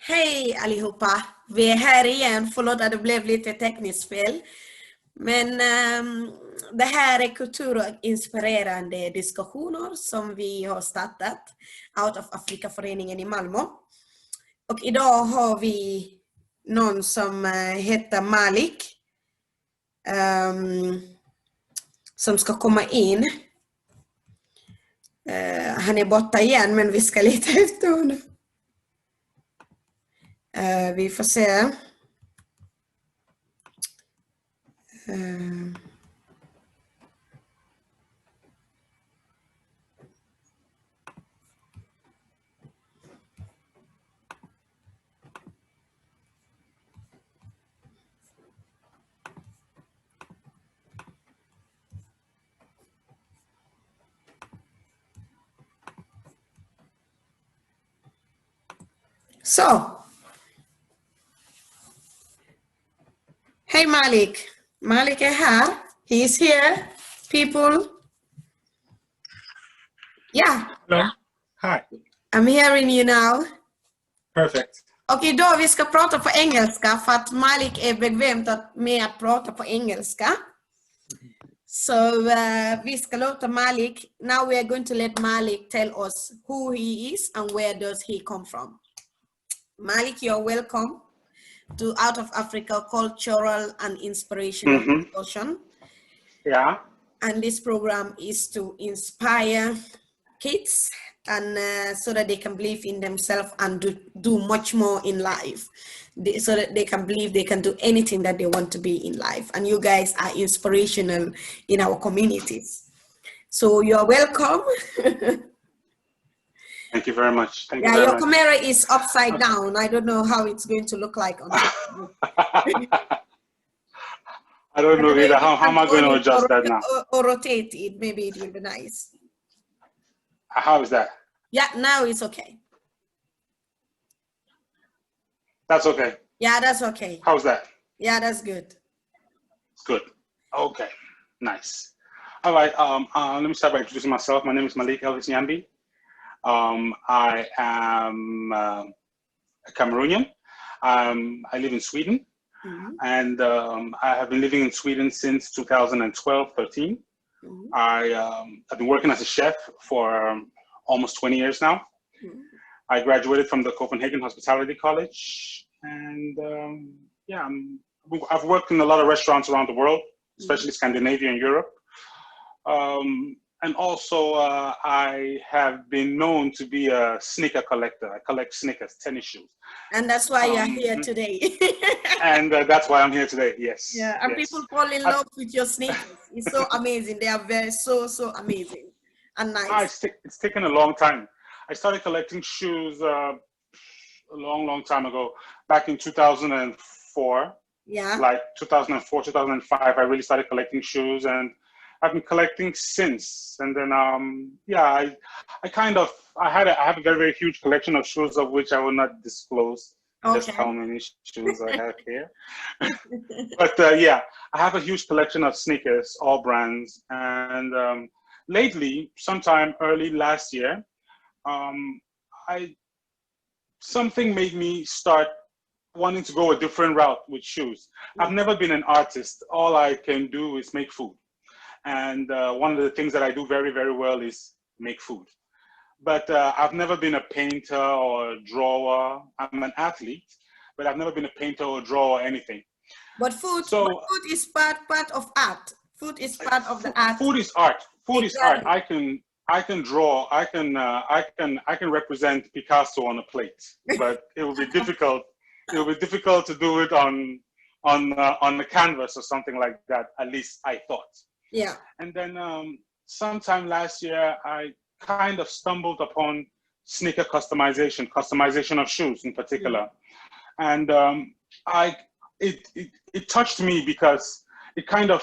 Hej allihopa! Vi är här igen, förlåt att det blev lite tekniskt fel. Men det här är Kultur och inspirerande diskussioner som vi har startat Out of Africa-föreningen i Malmö. Och idag har vi någon som heter Malik som ska komma in. Han är borta igen, men vi ska leta efter honom. Vi får se. So, hey Malik. Malik is here. He is here. People. Yeah. Hello. Hi. I'm hearing you now. Perfect. Okej, då vi ska prata på engelska för att Malik är bekvämt med att prata på engelska. Så vi ska låta Malik. Now we are going to let Malik tell us who he is and where does he come from. Malik, you're welcome to Out of Africa Cultural and Inspirational Discussion. Yeah. And this program is to inspire kids and so that they can believe in themselves and do much more in life. So that they can believe they can do anything that they want to be in life. And you guys are inspirational in our communities. So you're welcome. Thank you very much. Thank you Yeah, very your much. camera is upside down. I don't know how it's going to look like on Facebook. I don't know either. How am I going to adjust that now? Or rotate it. Maybe it will be nice. How is that? Yeah, now it's okay. That's okay. Yeah, that's okay. How's that? Yeah, that's good. It's good. Okay. Nice. All right. Let me start by introducing myself. My name is Malik Elvis Nyambi. I am a Cameroonian. I live in Sweden. And I have been living in Sweden since 2012-13. I've been working as a chef for almost 20 years now. I graduated from the Copenhagen Hospitality College. And yeah, I've worked in a lot of restaurants around the world, especially Scandinavia and Europe. And also, I have been known to be a sneaker collector. I collect sneakers, tennis shoes. And that's why you're here today. And that's why I'm here today, yes. Yeah, and yes. people fall in love with your sneakers. It's so amazing. They are so amazing and nice. It's taken a long time. I started collecting shoes a long time ago, back in 2004. Yeah. Like 2004, 2005, I really started collecting shoes, and I've been collecting since. And then, yeah, I have a very huge collection of shoes, of which I will not disclose just how many shoes I have here. But yeah, I have a huge collection of sneakers, all brands. And lately, sometime early last year, something made me start wanting to go a different route with shoes. I've never been an artist. All I can do is make food. And one of the things that I do very, very well is make food. But I've never been a painter or a drawer. I'm an athlete, but I've never been a painter or a drawer or anything. But food is part of art. Food is part of the art. Food is art. Food is art. I can draw. I can represent Picasso on a plate, but it will be difficult. It will be difficult to do it on the canvas or something like that. At least I thought. Yeah. And then sometime last year, I kind of stumbled upon sneaker customization of shoes in particular. And it touched me because it kind of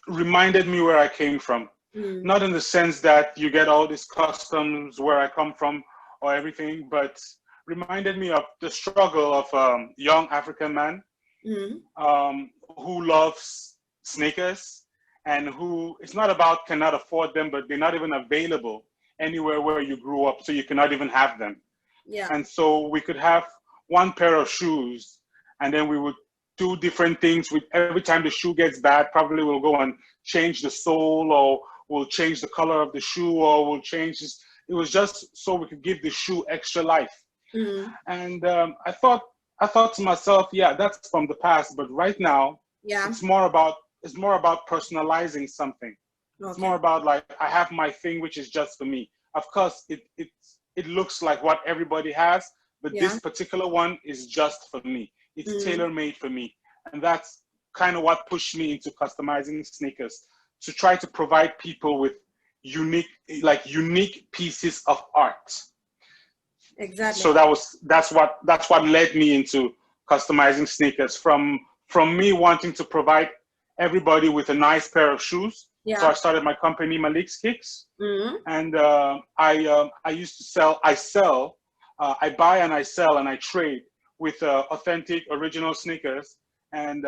reminded me where I came from. Not in the sense that you get all these customs where I come from or everything, but reminded me of the struggle of a young African man who loves sneakers, and who, it's not about cannot afford them, but they're not even available anywhere where you grew up, so you cannot even have them. Yeah. And so we could have one pair of shoes, and then we would do different things with every time the shoe gets bad. Probably we'll go and change the sole, or we'll change the color of the shoe, or we'll change this. It was just so we could give the shoe extra life. And I thought to myself, yeah, that's from the past, but right now, it's more about personalizing something. It's more about like, I have my thing, which is just for me. Of course, it looks like what everybody has, but this particular one is just for me. It's tailor-made for me. And that's kind of what pushed me into customizing sneakers, to try to provide people with unique pieces of art. Exactly. So that's what led me into customizing sneakers, from me wanting to provide everybody with a nice pair of shoes. So I started my company, Malik's Kicks, and I used to sell. I buy and I sell and I trade with authentic, original sneakers. And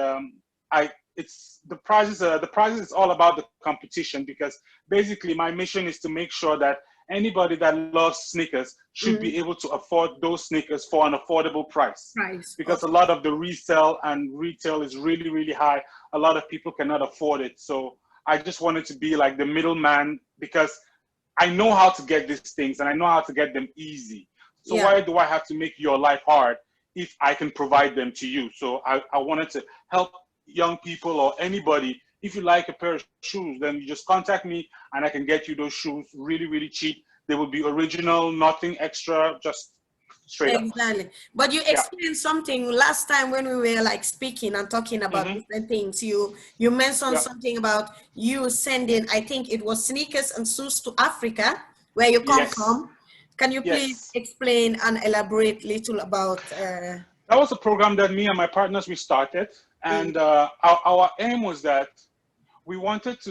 it's the prizes. The prizes is all about the competition, because basically my mission is to make sure that anybody that loves sneakers should be able to afford those sneakers for an affordable price. Because a lot of the resale and retail is really, really high. A lot of people cannot afford it. So I just wanted to be like the middleman, because I know how to get these things and I know how to get them easy. So why do I have to make your life hard if I can provide them to you? So I wanted to help young people, or anybody. If you like a pair of shoes, then you just contact me and I can get you those shoes really, really cheap. They will be original, nothing extra, just straight up. Exactly. But you explained something last time when we were like speaking and talking about different things. You mentioned something about you sending, I think it was sneakers and shoes to Africa, where you come from. Can you please explain and elaborate a little about that was a program that me and my partners, we started, and our aim was that we wanted to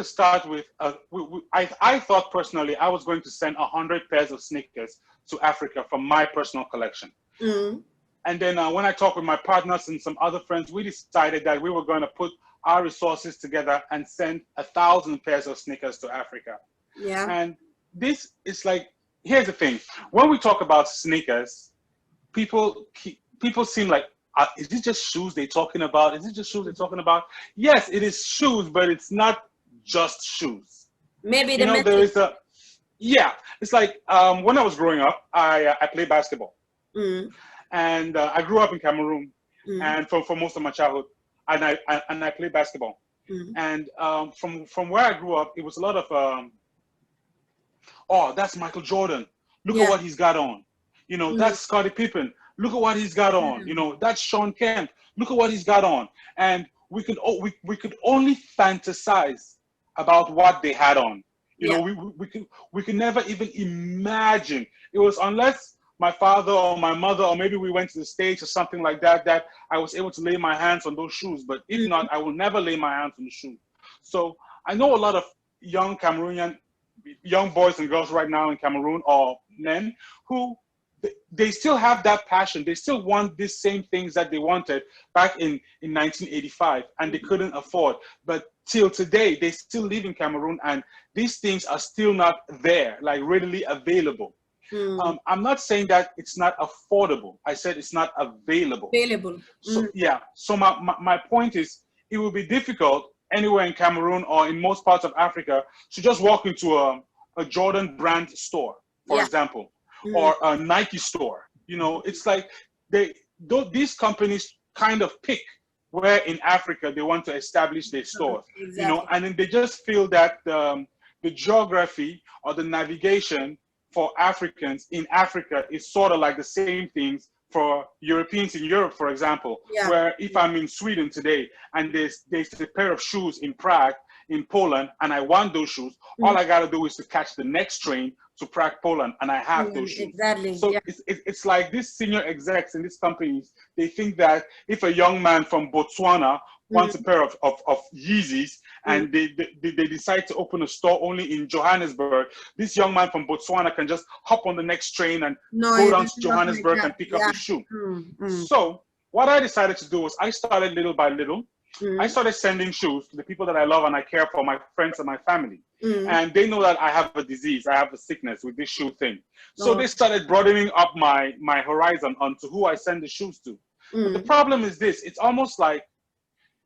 start with I thought personally I was going to send 100 pairs of sneakers to Africa from my personal collection. And then when I talked with my partners and some other friends, we decided that we were going to put our resources together and send 1,000 pairs of sneakers to Africa. And this is like, here's the thing. When we talk about sneakers, people seem like, is it just shoes they're talking about? Is it just shoes they're talking about? Yes, it is shoes, but it's not just shoes. Maybe there is a, it's like when I was growing up, I played basketball. And I grew up in Cameroon, and for most of my childhood, and I played basketball. And from where I grew up, it was a lot of, oh, that's Michael Jordan. Look at what he's got on. That's Scottie Pippen. Look at what he's got on. That's Sean Kemp. Look at what he's got on. And we could only fantasize about what they had on. We could never even imagine. It was unless my father or my mother, or maybe we went to the States or something like that, that I was able to lay my hands on those shoes. But if not, I will never lay my hands on the shoe. So I know a lot of young Cameroonian, young boys and girls right now in Cameroon, or men, who they still have that passion. They still want these same things that they wanted back in 1985, and they couldn't afford. But till today, they still live in Cameroon, and these things are still not there, like readily available. I'm not saying that it's not affordable. I said it's not available. So so my point is, it will be difficult anywhere in Cameroon or in most parts of Africa to just walk into a Jordan brand store, for example, or a Nike store. It's like these companies kind of pick where in Africa they want to establish their stores. And then they just feel that the geography or the navigation for Africans in Africa is sort of like the same things for Europeans in Europe, for example, where if I'm in Sweden today and there's a pair of shoes in Prague, in Poland, and I want those shoes, all I got to do is to catch the next train to Prague, Poland, and I have those shoes. So it's like these senior execs in these companies, they think that if a young man from Botswana wants a pair of Yeezys, and they decide to open a store only in Johannesburg, this young man from Botswana can just hop on the next train and go down to Johannesburg and pick up the shoe. So what I decided to do was I started little by little I started sending shoes to the people that I love and I care for, my friends and my family. And they know that I have a disease, I have a sickness with this shoe thing. So they started broadening up my horizon onto who I send the shoes to. But the problem is this, it's almost like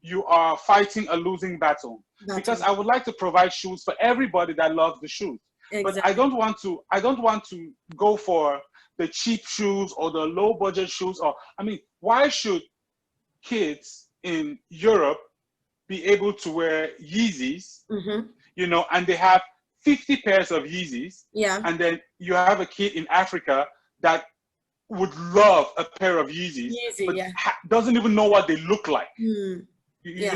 you are fighting a losing battle. Because I would like to provide shoes for everybody that loves the shoes. But I don't want to go for the cheap shoes or the low budget shoes. Or I mean, why should kids in Europe be able to wear Yeezys, you know, and they have 50 pairs of Yeezys, and then you have a kid in Africa that would love a pair of Yeezys, but doesn't even know what they look like. You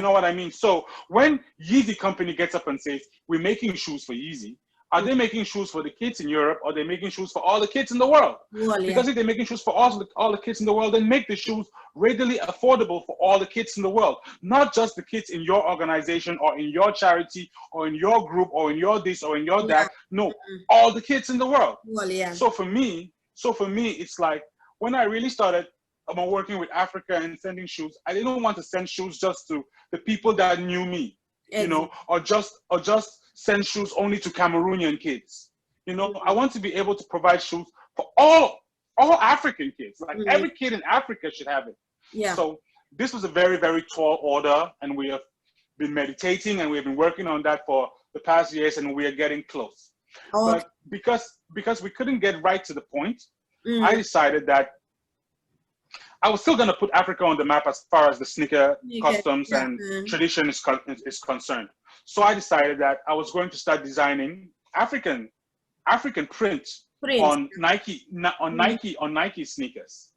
know what I mean? So when Yeezy company gets up and says, we're making shoes for Yeezy, are they making shoes for the kids in Europe, or are they making shoes for all the kids in the world? Well, because if they're making shoes for all the kids in the world, then make the shoes readily affordable for all the kids in the world. Not just the kids in your organization or in your charity or in your group or in your this or in your that. No, all the kids in the world. Well, So for me, it's like when I really started working with Africa and sending shoes, I didn't want to send shoes just to the people that knew me, you know, or just send shoes only to Cameroonian kids. You know, I want to be able to provide shoes for all African kids. Like every kid in Africa should have it. So this was a very, very tall order, and we have been meditating and we've been working on that for the past years, and we are getting close. But because we couldn't get right to the point, I decided that I was still going to put Africa on the map as far as the sneaker customs and tradition is concerned. So I decided that I was going to start designing African print on Nike sneakers.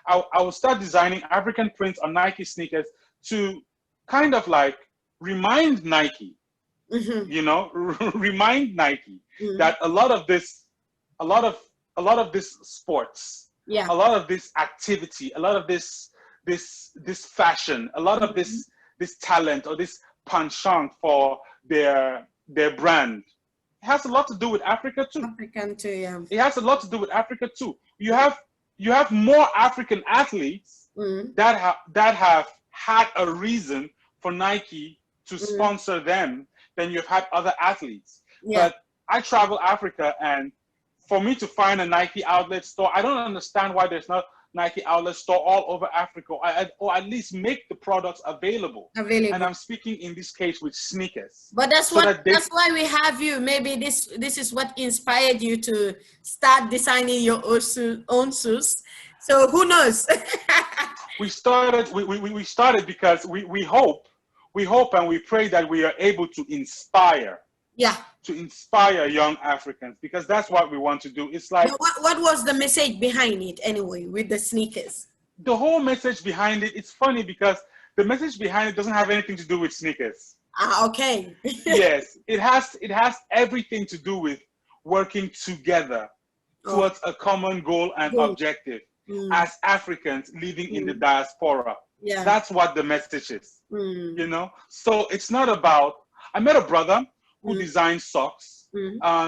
I will start designing African prints on Nike sneakers to kind of like remind Nike, you know, remind Nike that a lot of this sports, a lot of this activity, a lot of this fashion, a lot of this talent or this penchant for their brand, it has a lot to do with Africa too. It has a lot to do with Africa too. You have more African athletes that have had a reason for Nike to sponsor them than you've had other athletes. But I travel Africa, and for me to find a Nike outlet store, I don't understand why there's not Nike outlet store all over Africa, or at least make the products available. And I'm speaking in this case with sneakers. But that's that's why we have you. Maybe this is what inspired you to start designing your own shoes. So who knows? we started because we hope and we pray that we are able to inspire. To inspire young Africans, because that's what we want to do. It's like, what was the message behind it anyway with the sneakers? The whole message behind it, it's funny because the message behind it doesn't have anything to do with sneakers. Okay. Yes, it has everything to do with working together towards a common goal and objective as Africans living in the diaspora. That's what the message is. You know, so it's not about, I met a brother who designs socks.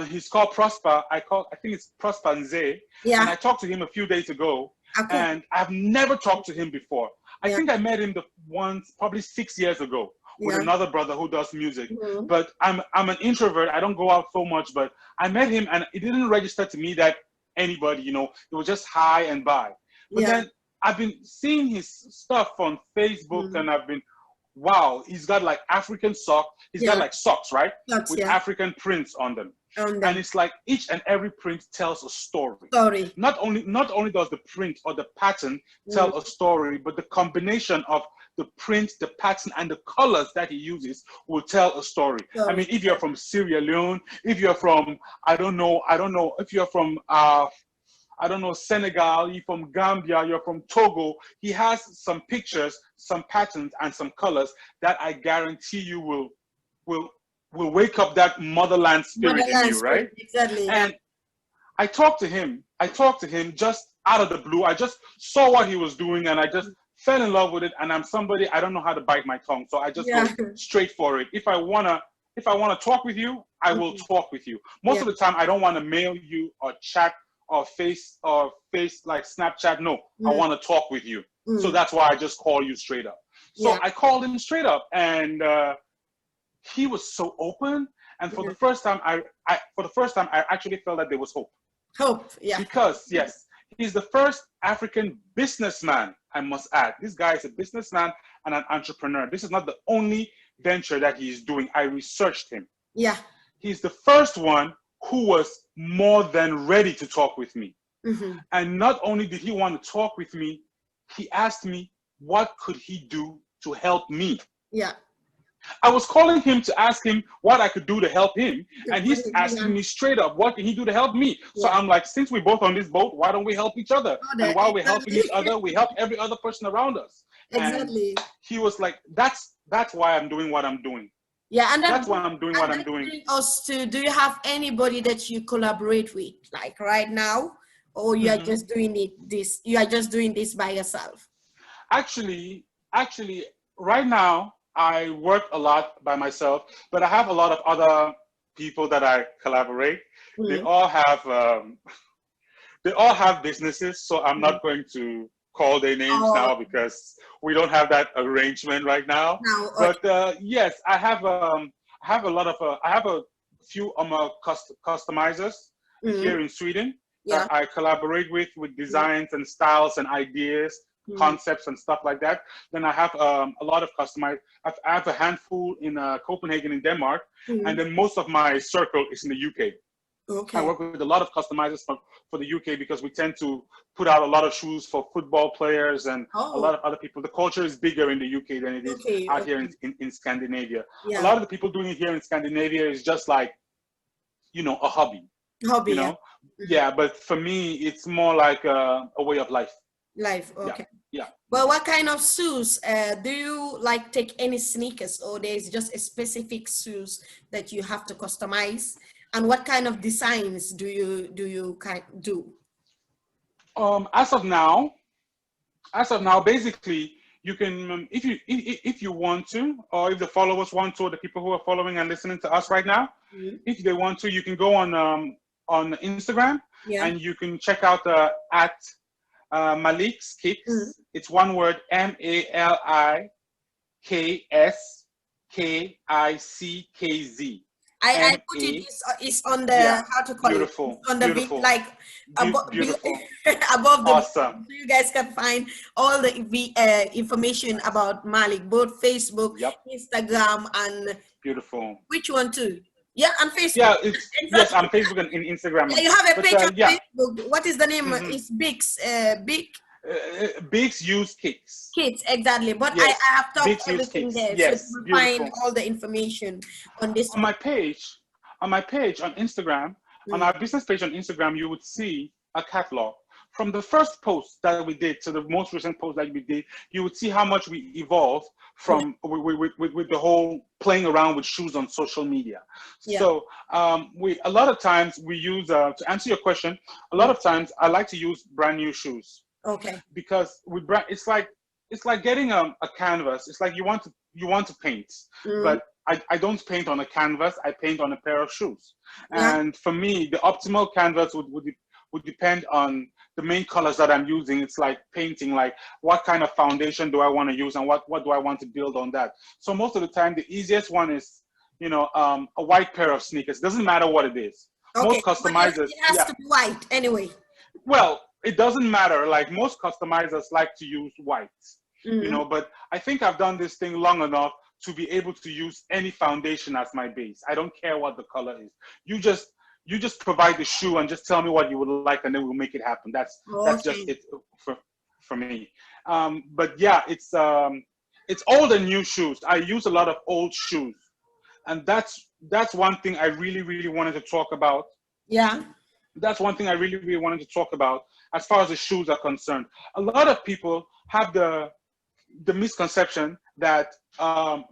He's called Prosper. I think it's Prosper Nze. And I talked to him a few days ago. And I've never talked to him before. I think I met him once, probably 6 years ago, with another brother who does music. But I'm an introvert. I don't go out so much. But I met him, and it didn't register to me that anybody, you know, it was just hi and bye. But then I've been seeing his stuff on Facebook, and I've been, wow, he's got like African socks. He's got like socks, right? With African prints on them. And it's like each and every print tells a story. Not only does the print or the pattern tell a story, but the combination of the print, the pattern, and the colors that he uses will tell a story. I mean, if you're from Sierra Leone, if you're from, I don't know, if you're from Senegal, you're from Gambia, you're from Togo, he has some pictures, some patterns, and some colors that I guarantee you will wake up that motherland spirit in you, right? Exactly. And I talked to him just out of the blue. I just saw what he was doing, and I just fell in love with it. And I'm somebody, I don't know how to bite my tongue, so I just go straight for it. If I wanna talk with you, I will talk with you. Most of the time, I don't want to mail you or chat or face like Snapchat. No, I want to talk with you. So that's why I just call you straight up. So I called him straight up, and he was so open. And for the first time, I actually felt that there was hope. Hope, yeah. Because yes, he's the first African businessman, I must add. This guy is a businessman and an entrepreneur. This is not the only venture that he's doing. I researched him. Yeah. He's the first one who was more than ready to talk with me. And not only did he want to talk with me, he asked me what could he do to help me. Yeah. I was calling him to ask him what I could do to help him, and he's asking me straight up, what can he do to help me? So I'm like, since we're both on this boat, why don't we help each other? And while we're helping each other, we help every other person around us. Exactly. And he was like, that's why I'm doing what I'm doing. Yeah, and that's why I'm doing what I'm doing. Do you have anybody that you collaborate with, like right now, or you are just doing this? You are just doing this by yourself? Actually, right now I work a lot by myself, but I have a lot of other people that I collaborate. They all have businesses, so I'm not going to call their names now because we don't have that arrangement right now. But yes, I have a few customizers here in Sweden that I collaborate with designs and styles and ideas, concepts and stuff like that. Then I have a lot of customized. I have a handful in Copenhagen in Denmark, and then most of my circle is in the UK. Okay. I work with a lot of customizers for the UK because we tend to put out a lot of shoes for football players and a lot of other people. The culture is bigger in the UK than it is out here in Scandinavia. Yeah. A lot of the people doing it here in Scandinavia is just like, you know, a hobby. You know? Yeah, but for me, it's more like a way of life. Okay. Yeah. Well, what kind of shoes do you like? Take any sneakers, or there's just a specific shoes that you have to customize? And what kind of designs do you do? As of now, basically, you can if you want to, or if the followers want to, or the people who are following and listening to us right now, if they want to, you can go on Instagram and you can check out at Malik's Kicks. It's one word, MALIKSKICKZ. I put it's on the how to call it, on the like above the awesome. So you guys can find all the information about Malik, both Facebook, Instagram, and beautiful. Which one too? Yeah, on Facebook. Yeah, yes, on Facebook and in Instagram. Yeah, you have a page on Facebook. What is the name? It's Big's Use Kicks. Kids, exactly. But I have talked everything there. Yes, so you can find all the information on this. On my page on Instagram, on our business page on Instagram, you would see a catalog. From the first post that we did to the most recent post that we did, you would see how much we evolved from with the whole playing around with shoes on social media. So a lot of times we use to answer your question, a lot of times I like to use brand new shoes. Okay. Because it's like getting a canvas. It's like you want to paint, but I don't paint on a canvas. I paint on a pair of shoes. And for me, the optimal canvas would depend on the main colors that I'm using. It's like painting, like what kind of foundation do I want to use and what do I want to build on that. So most of the time, the easiest one is, a white pair of sneakers. Doesn't matter what it is. Okay. Most customizers. It has to be white anyway. Well, it doesn't matter. Like most customizers like to use white, but I think I've done this thing long enough to be able to use any foundation as my base. I don't care what the color is. You just provide the shoe and just tell me what you would like, and then we'll make it happen. That's just it for me. But yeah, it's old and new shoes. I use a lot of old shoes, and that's one thing I really, really wanted to talk about. Yeah. That's one thing I really, really wanted to talk about as far as the shoes are concerned. A lot of people have the misconception that to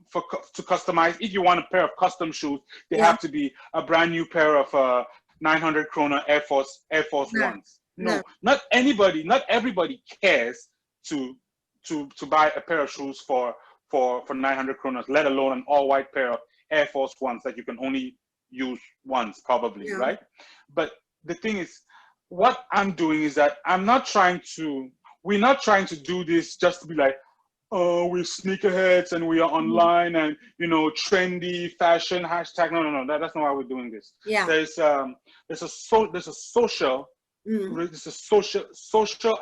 customize, if you want a pair of custom shoes, they have to be a brand new pair of 900 krona Air Force Ones. No, not everybody cares to buy a pair of shoes for 900 kronas, let alone an all white pair of Air Force Ones that you can only use once, probably, right? But the thing is, what I'm doing is that we're not trying to do this just to be like, we're sneakerheads and we are online and, you know, trendy fashion hashtag. No. That's not why we're doing this. Yeah. There's a social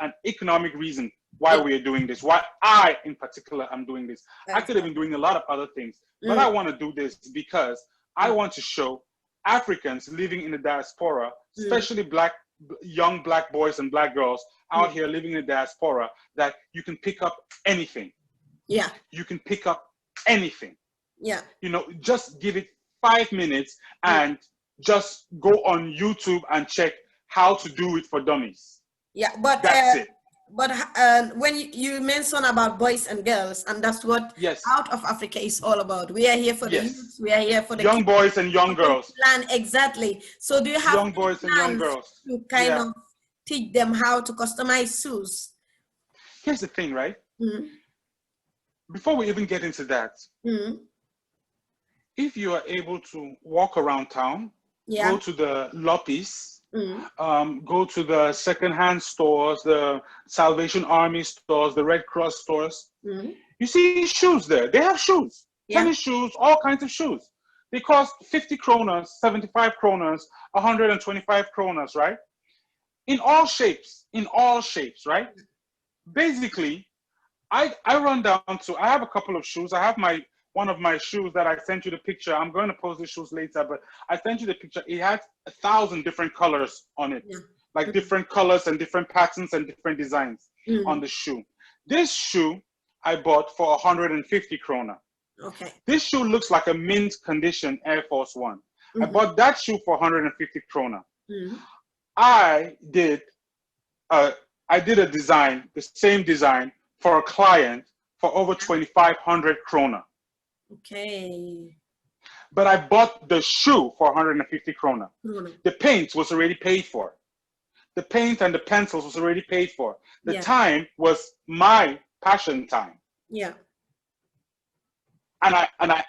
and economic reason why we are doing this, why I in particular am doing this. I could have been doing a lot of other things, but I want to do this because I want to show Africans living in the diaspora, especially young black boys and black girls out here living in the diaspora, that you can pick up anything. Yeah. You can pick up anything. Yeah. You know, just give it 5 minutes and just go on YouTube and check how to do it for dummies. Yeah, but that's it. But when you mention about boys and girls, and that's what Out of Africa is all about. We are here for the youth. We are here for the young boys and young girls. Plan exactly. So do you have young boys and young girls to kind of teach them how to customize shoes? Here's the thing, right? Before we even get into that, if you are able to walk around town, go to the loppies, go to the secondhand stores, the Salvation Army stores, the Red Cross stores, you see shoes there. They have shoes, tennis shoes, all kinds of shoes. They cost 50 kronas, 75 kronas, 125 kronas, right? In all shapes, right? Basically, I run down to, I have a couple of shoes. I have one of my shoes that I sent you the picture. I'm going to post the shoes later, but I sent you the picture. It has 1,000 different colors on it, like different colors and different patterns and different designs on the shoe. This shoe I bought for 150 krona. Okay. This shoe looks like a mint condition Air Force One. I bought that shoe for 150 krona. I did a design, the same design, for a client for over 2,500 krona. Okay. But I bought the shoe for 150 krona. The paint was already paid for. The paint and the pencils was already paid for. The time was my passion time. Yeah. And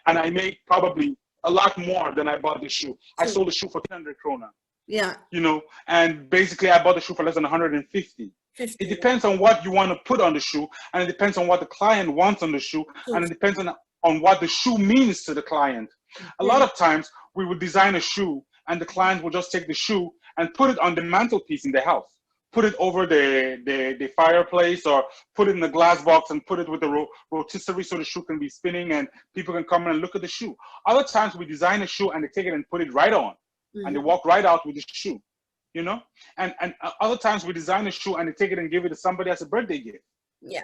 I made probably a lot more than I bought the shoe. I sold the shoe for 300 krona. Yeah. You know, and basically I bought the shoe for less than 150. It depends on what you want to put on the shoe, and it depends on what the client wants on the shoe, and it depends on what the shoe means to the client. A lot of times we would design a shoe and the client will just take the shoe and put it on the mantelpiece in the house, put it over the fireplace, or put it in the glass box and put it with the rotisserie so the shoe can be spinning and people can come in and look at the shoe. Other times we design a shoe and they take it and put it right on and they walk right out with the shoe. You know, and other times we design a shoe and they take it and give it to somebody as a birthday gift. Yeah.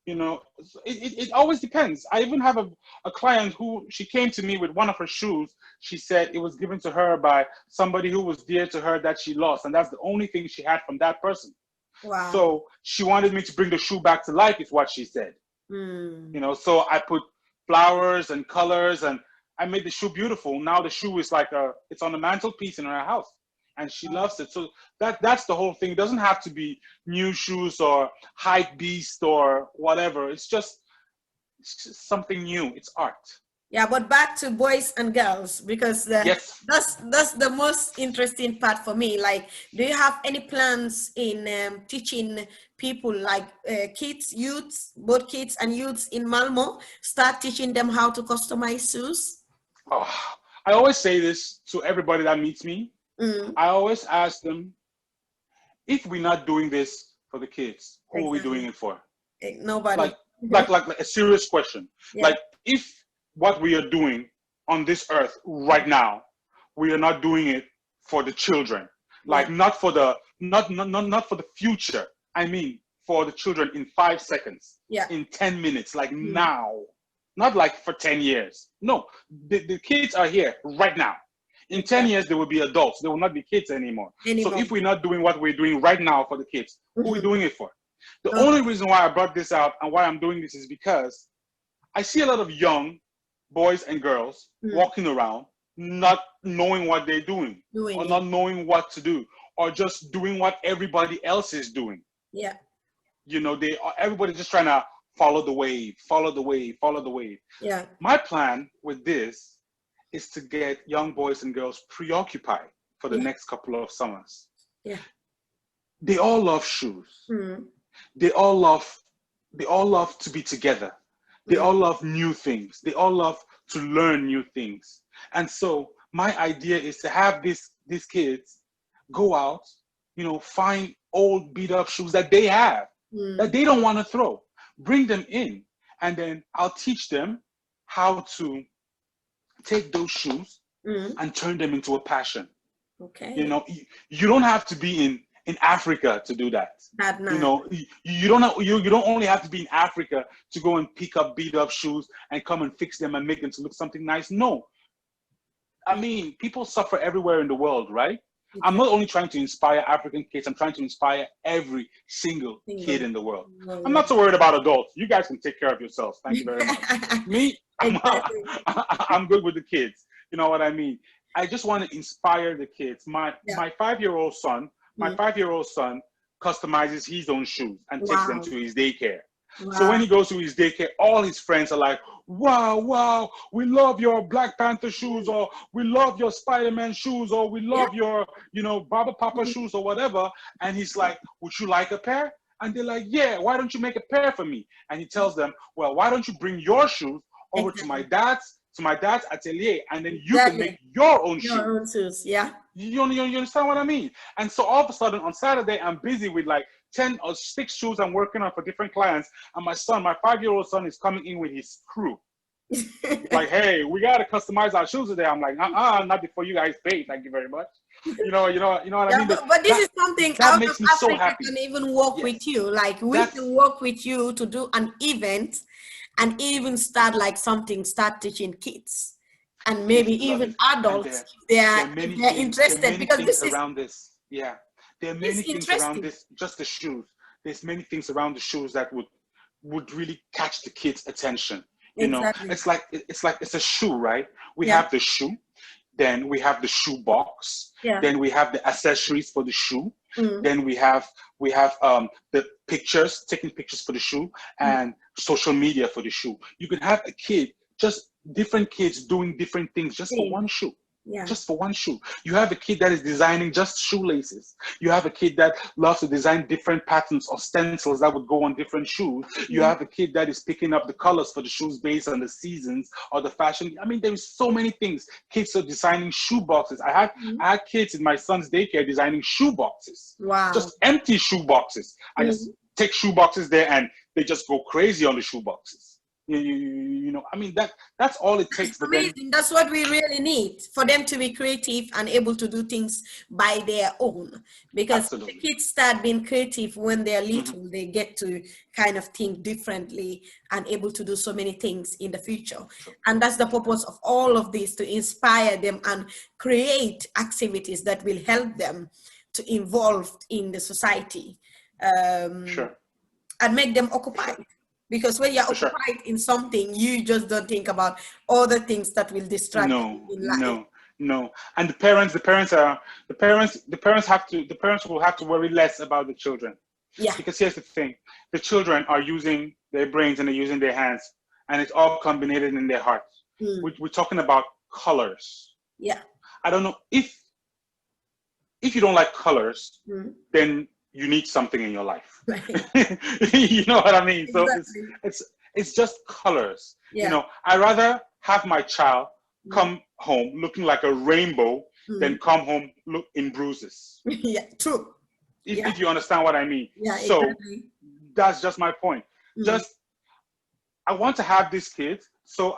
You know, it always depends. I even have a client who, she came to me with one of her shoes. She said it was given to her by somebody who was dear to her that she lost. And that's the only thing she had from that person. Wow. So she wanted me to bring the shoe back to life, is what she said. You know, so I put flowers and colors and I made the shoe beautiful. Now the shoe is like it's on the mantelpiece in her house. And she loves it. So that's the whole thing. It doesn't have to be new shoes or hype beast or whatever. It's just something new. It's art. Yeah, but back to boys and girls, because that's the most interesting part for me. Like, do you have any plans in teaching people, like kids, youths, both kids and youths in Malmö, start teaching them how to customize shoes? Oh, I always say this to everybody that meets me. I always ask them, if we're not doing this for the kids, who are we doing it for? Nobody. Like a serious question. Like, if what we are doing on this earth right now, we are not doing it for the children, like not for the future. I mean, for the children in 5 seconds, in 10 minutes, like now, not like for 10 years. No, the kids are here right now. In 10 years, they will be adults. They will not be kids anymore. So if we're not doing what we're doing right now for the kids, who are we doing it for? The only reason why I brought this out and why I'm doing this is because I see a lot of young boys and girls walking around, not knowing what they're doing, or not knowing what to do, or just doing what everybody else is doing. Yeah. You know, everybody's just trying to follow the wave, follow the wave, follow the wave. Yeah. My plan with this is to get young boys and girls preoccupied for the next couple of summers. Yeah. They all love shoes. They all love they all love to be together. They all love new things. They all love to learn new things. And so my idea is to have these kids go out, you know, find old beat up shoes that they have, that they don't want to throw, bring them in, and then I'll teach them how to take those shoes and turn them into a passion. Okay. You know, you don't have to be in Africa to do that. Nice. You know, you don't only have to be in Africa to go and pick up beat up shoes and come and fix them and make them to look something nice. No. I mean, people suffer everywhere in the world, right? I'm not only trying to inspire African kids, I'm trying to inspire every single kid in the world. I'm not so worried about adults. You guys can take care of yourselves. Thank you very much. Me, I'm good with the kids. You know what I mean? I just want to inspire the kids. My 5-year-old son, my 5-year-old son customizes his own shoes and takes them to his daycare. So when he goes to his daycare, all his friends are like, wow, we love your Black Panther shoes, or we love your Spider-Man shoes, or we love your, you know, Baba Papa shoes or whatever. And he's like, would you like a pair? And they're like, yeah, why don't you make a pair for me? And he tells them, well, why don't you bring your shoes over to my dad's atelier, and then you can make your own shoes. Your own shoes, yeah. You understand what I mean? And so all of a sudden on Saturday, I'm busy with like 10 or 6 shoes I'm working on for different clients. And my 5-year-old son is coming in with his crew. Like, hey, we got to customize our shoes today. I'm like, not before you guys pay. Thank you very much. You know what I mean? But this is something that out makes of me Africa so happy. can even work with you. Like we can work with you to do an event and even start teaching kids. And maybe even adults, if they're interested, because this is around this. Yeah, there are many things around this. Just the shoes. There's many things around the shoes that would really catch the kids' attention. You know, it's like it's a shoe, right? We have the shoe, then we have the shoe box, then we have the accessories for the shoe, then we have the pictures, taking pictures for the shoe, and social media for the shoe. You can have a kid, just different kids doing different things just for one shoe. Just for one shoe. You have a kid that is designing just shoelaces. You have a kid that loves to design different patterns or stencils that would go on different shoes. You have a kid that is picking up the colors for the shoes based on the seasons or the fashion. I mean, there's so many things. Kids are designing shoe boxes. I had kids in my son's daycare designing shoe boxes. Wow. Just empty shoe boxes. I just take shoe boxes there and they just go crazy on the shoe boxes. You know, I mean, that's all it takes. But amazing. That's what we really need, for them to be creative and able to do things by their own. Because the kids start being creative when they're little, they get to kind of think differently and able to do so many things in the future. And that's the purpose of all of this, to inspire them and create activities that will help them to involve in the society and make them occupied. Because when you're occupied in something, you just don't think about other things that will distract you in life. No. And the parents will have to worry less about the children. Yeah. Because here's the thing: the children are using their brains and they're using their hands, and it's all combined in their hearts. We're talking about colors. Yeah. I don't know if you don't like colors, then you need something in your life. You know what I mean? Exactly. So it's just colors. You know, I'd rather have my child come home looking like a rainbow than come home look in bruises. True. If you understand what I mean. So that's just my point. I want to have these kids so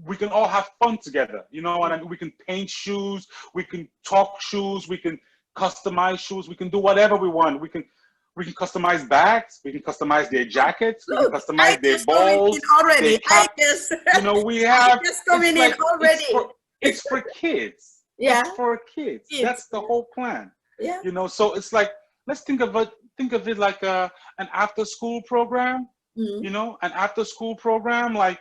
we can all have fun together. You know what I mean? We can paint shoes, we can talk shoes, we can customize shoes, we can do whatever we want. We can customize bags, we can customize their jackets, we can customize their balls. Already. You know, we have just coming in already. It's for kids. It's for kids. That's the whole plan. Yeah. You know, so it's like, let's think of it like an after school program. You know, an after school program. Like,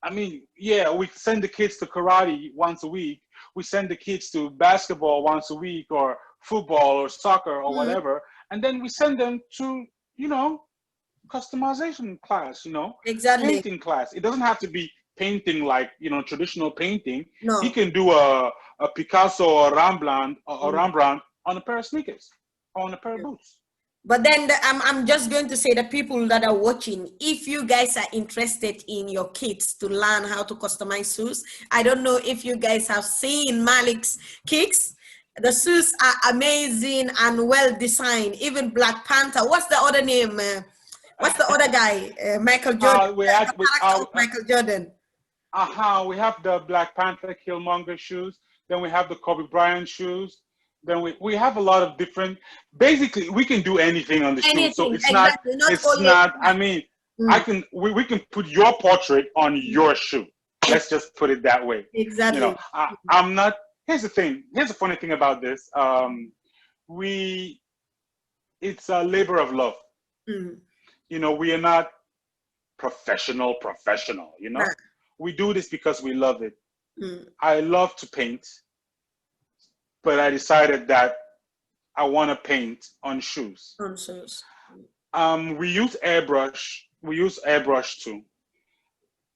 I mean, we send the kids to karate once a week. We send the kids to basketball once a week, or football or soccer or whatever. And then we send them to, you know, customization class, you know, painting class. It doesn't have to be painting like, you know, traditional painting. No. He can do a Picasso or Rembrandt on a pair of sneakers or on a pair of boots. But then I'm just going to say the people that are watching, if you guys are interested in your kids to learn how to customize shoes, I don't know if you guys have seen Malik's kicks. The shoes are amazing and well designed. Even Black Panther. What's the other name? What's the other guy? Michael Jordan. We The had character of Michael Jordan. we have the Black Panther Killmonger shoes. Then we have the Kobe Bryant shoes. Then we have a lot of different. Basically, we can do anything on the shoe. So Anything, it's exactly. Not It's only. not. I mean, we can put your portrait on your shoe. Let's just put it that way. Exactly. You know, I'm not. Here's the thing. Here's the funny thing about this. It's a labor of love. You know, we are not professional. You know, we do this because we love it. I love to paint, but I decided that I want to paint on shoes. On shoes. We use airbrush. We use airbrush too,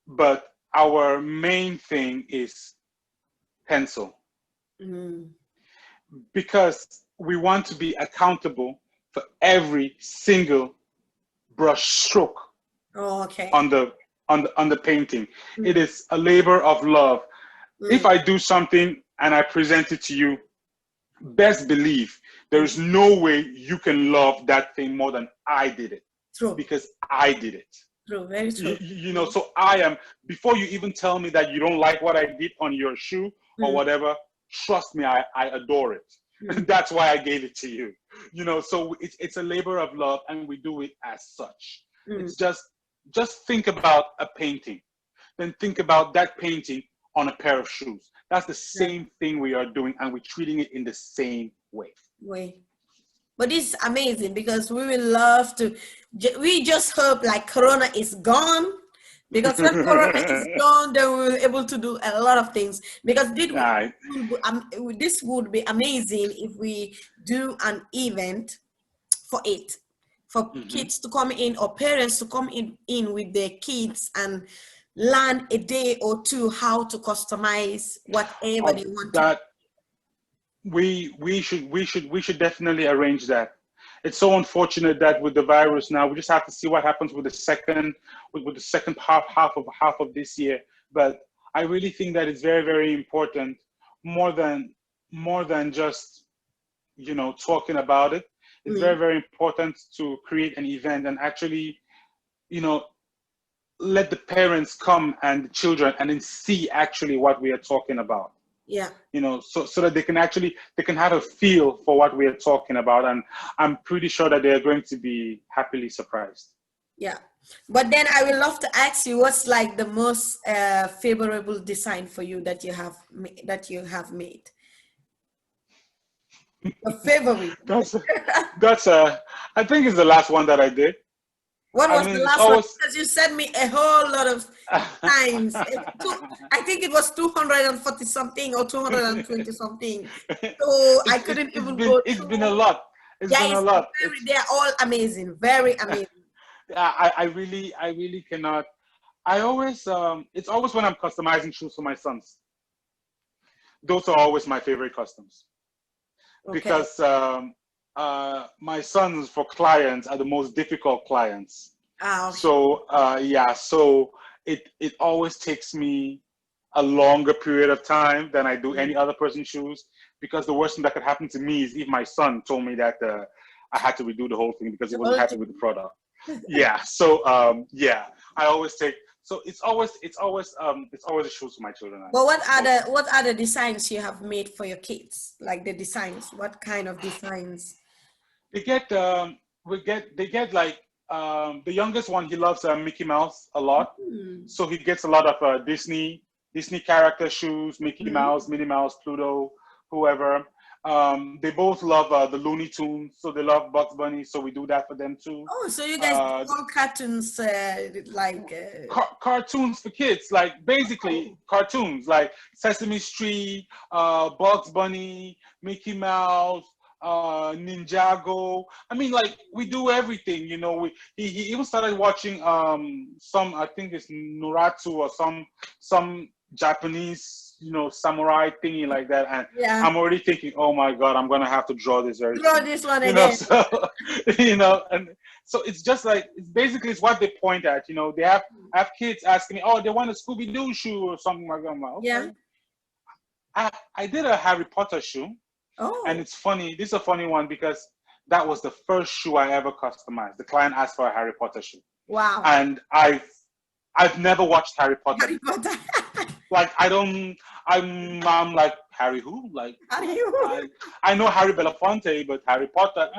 but our main thing is pencil. Because we want to be accountable for every single brush stroke on the painting. It is a labor of love. If I do something and I present it to you, best believe there is no way you can love that thing more than I did it. True. Because I did it. True, very true. You know, so before you even tell me that you don't like what I did on your shoe or whatever, trust me, I adore it. That's why I gave it to you. You know, so it's a labor of love and we do it as such. It's just think about a painting. Then think about that painting on a pair of shoes. That's the same thing we are doing and we're treating it in the same way. But it's amazing because we will love to, we just hope like Corona is gone, because when Corona is gone, then we will be able to do a lot of things. Because this would be amazing if we do an event for it, for kids to come in or parents to come in with their kids and learn a day or two how to customize whatever they want to. We should definitely arrange that. It's so unfortunate that with the virus now, we just have to see what happens with the second half of this year. But I really think that it's very, very important, more than just, you know, talking about it. It's very, very important to create an event and actually, you know, let the parents come and the children and then see actually what we are talking about. Yeah. You know, so that they can have a feel for what we are talking about, and I'm pretty sure that they're going to be happily surprised. Yeah, but then I would love to ask you, what's like the most favorable design for you that you have made? A favorite. I think it's the last one that I did. What was the last one? Because you sent me a whole lot of times. I think it was 240 something or 220 something. So I couldn't even go. It's been a lot. It's been a lot. They're all amazing. Very amazing. Yeah, I really cannot. I always, it's always when I'm customizing shoes for my sons. Those are always my favorite customs. Okay. Because my sons for clients are the most difficult clients. Okay. So so it always takes me a longer period of time than I do any other person's shoes, because the worst thing that could happen to me is if my son told me that I had to redo the whole thing because he wasn't happy with the product. So I always take. So it's always the shoes for my children. But what other designs you have made for your kids? Like the designs, what kind of designs? They get like the youngest one, he loves Mickey Mouse a lot. So he gets a lot of Disney character shoes, Mickey Mouse, Minnie Mouse, Pluto, whoever. They both love the Looney Tunes, so they love Bugs Bunny, so we do that for them too. Oh, so you guys do all cartoons, cartoons for kids, like basically cartoons like Sesame Street, Bugs Bunny, Mickey Mouse, Ninjago. I mean, like, we do everything, you know. He even started watching some, I think it's Nuratu or some Japanese samurai thingy like that, and Yeah. I'm already thinking, oh my God, I'm gonna have to draw this very Draw soon. this one You know, again. so and so it's just like it's what they point at. They have kids asking me, oh, they want a Scooby-Doo shoe or something like that. I'm like, okay. Yeah. I did a Harry Potter shoe, and Oh. it's funny. This is a funny one because that was the first shoe I ever customized. The client asked for a Harry Potter shoe, Wow. and I've never watched Harry Potter. Harry Potter. Like I'm like, Harry who? Like Harry who? I know Harry Belafonte, but Harry Potter,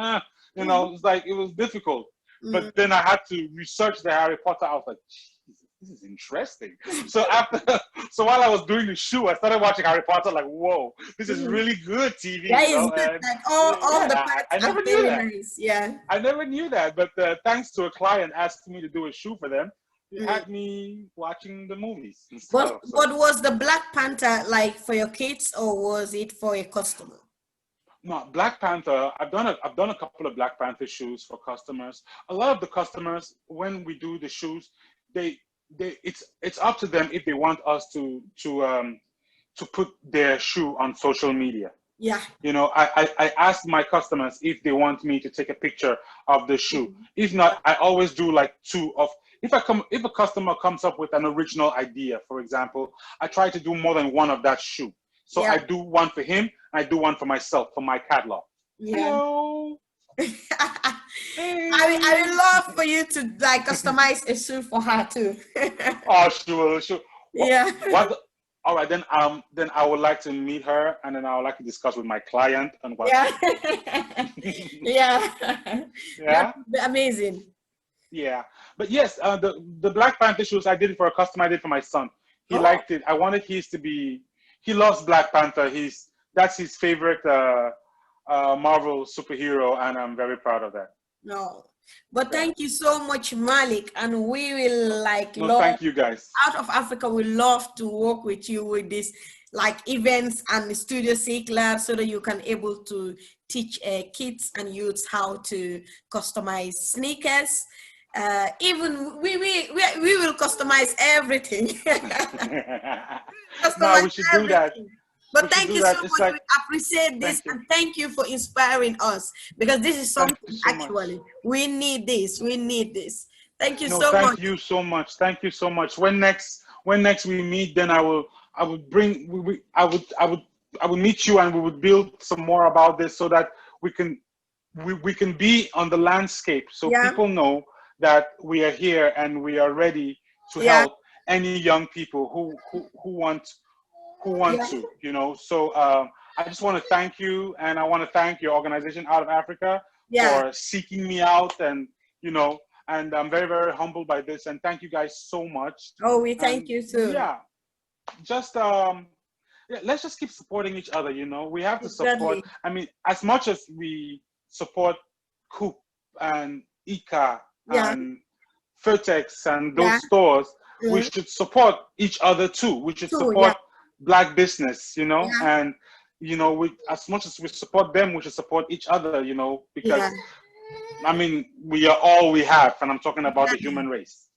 it's like it was difficult. But then I had to research the Harry Potter. I was like, Jesus, this is interesting. So while I was doing the shoe, I started watching Harry Potter. Like, whoa, this is really good TV. That is good. Like all the parts I never are knew very that. nice. Yeah. I never knew that. But thanks to a client asking me to do a shoe for them, it had me watching the movies and stuff. But was the Black Panther like for your kids or was it for a customer? No, Black Panther. I've done a couple of Black Panther shoes for customers. A lot of the customers, when we do the shoes, it's up to them if they want us to put their shoe on social media. Yeah. I ask my customers if they want me to take a picture of the shoe. If not, I always do like two of. If a customer comes up with an original idea, for example, I try to do more than one of that shoe. So I do one for him, I do one for myself, for my catalog. Yeah. Hello. Hey. I would love for you to like customize a shoe for her too. Oh, sure. Yeah. All right, then I would like to meet her, and then I would like to discuss with my client and what. Yeah. Yeah. Yeah. That's amazing. Yeah, but yes, the Black Panther shoes, I did it for a customer. I did it for my son. He liked it. I wanted his to be. He loves Black Panther. That's his favorite Marvel superhero, and I'm very proud of that. No, but thank you so much, Malik, and we will thank you guys. Out of Africa, we love to work with you with this events and Studio C Lab, so that you can able to teach kids and youths how to customize sneakers. Even we will customize everything. No, we should do that. But thank you so much. We appreciate this, and thank you for inspiring us, because this is something actually we need this. We need this. Thank you so much. Thank you so much. Thank you so much. When next we meet, then I would meet you, and we would build some more about this, so that we can be on the landscape, so people know that we are here and we are ready to help any young people who want to, So I just want to thank you, and I want to thank your organization Out of Africa for seeking me out, and and I'm very, very humbled by this, and thank you guys so much. Oh, we thank you too. Yeah, just let's just keep supporting each other. We have to support. I mean, as much as we support Coop and Ika and Fertex and those stores, we should support each other too. We should support Black business, and as much as we support them, we should support each other, because I mean, we are all we have, and I'm talking about the human race.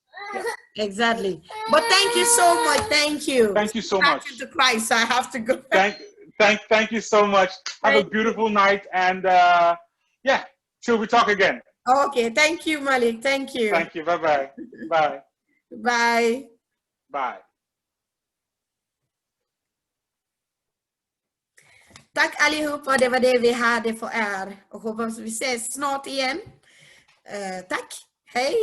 Exactly. But thank you so much. Thank you. Thank you so much. To Christ, I have to go. Thank you so much. Have a beautiful night, and till we talk again. Okay. Thank you, Malik. Thank you. Thank you. Bye-bye. Bye. Bye. Bye. Tack allihopa, det var det vi hade för er. Och hoppas vi ses snart igen. Tack. Hej.